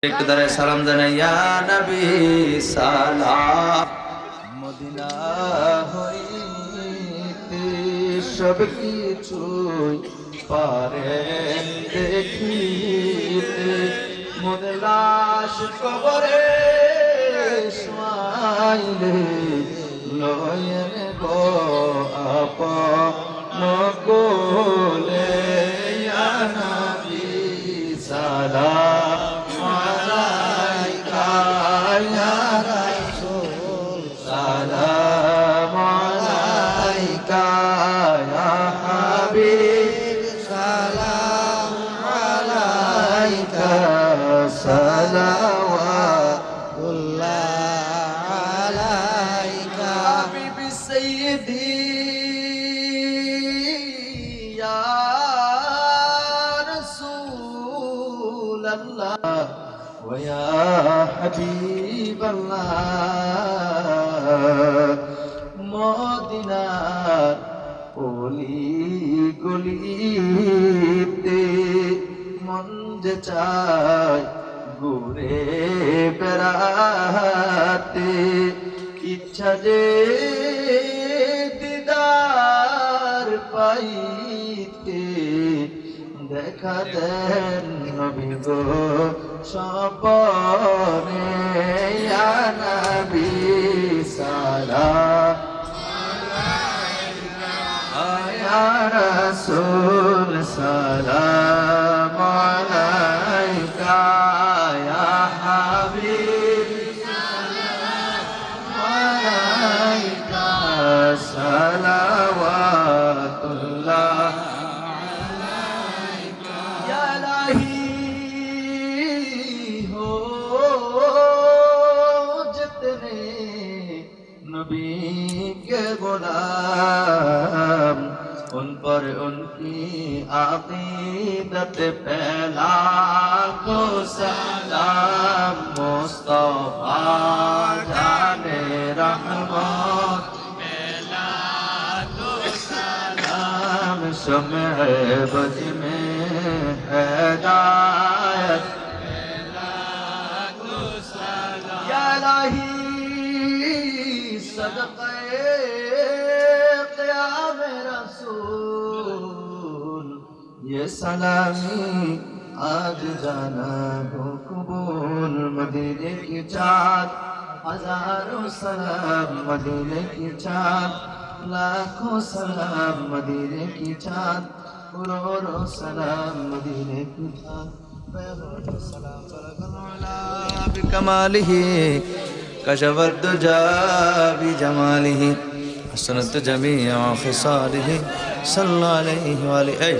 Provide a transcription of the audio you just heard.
একটু দাঁড়ায় সালাম জানাই, ইয়া নবী সালাম। মদিনা হইতে সব কিছুই পারেন দেখিতে, মনে লাশ কবরে শোয়াইলে লয়েন গো আপন কোলে, ইয়া নবী সালাম আলাইকা ইয়া রাসূল, সালাম আলাইকা ইয়া হাবিব, সালাম আলাইকা সালাওয়াতুল্লাহ আলাইকা হাবিবি সাইয়্যিদি ইয়া রাসূলাল্লাহ ওয়া ইয়া হাবিবাল্লাহ। মদিনার অলি গলিতে মন যে চায় ঘুরে বেড়াতে, ইচ্ছা যে দিদার পাইতে, দেখা দেন নবী গো স্বপনে, ইয়া নবী সালাম ইয়া রাসূল, সালাম আলাইকা ইয়া হাবিব, সালাম আলাইকা সালাওয়াতুল্লাহ या इलाही हो जितने नबी के गुलाम, उन पर उनकी अकीदत पे लाखों सलाम। मुस्तफा जाने रहमत पे लाखों सलाम, शम्ह बज में हिदायत या इलाही सदक़े क़याम रसूल, ये सलामी आज जाना हो कबूल। मदीने की चाँद हजारों सलाम, मदीने की चाँद लाखों सलाम, मदीने की चाँद करोड़ों सलाम, मदीने की चाँद सलाम। बिकमालिही कशफत दुजा बिजमालिही, हसनत जमीअ खिसालिही, सल्लल्लाहु अलैहि व आलिहि।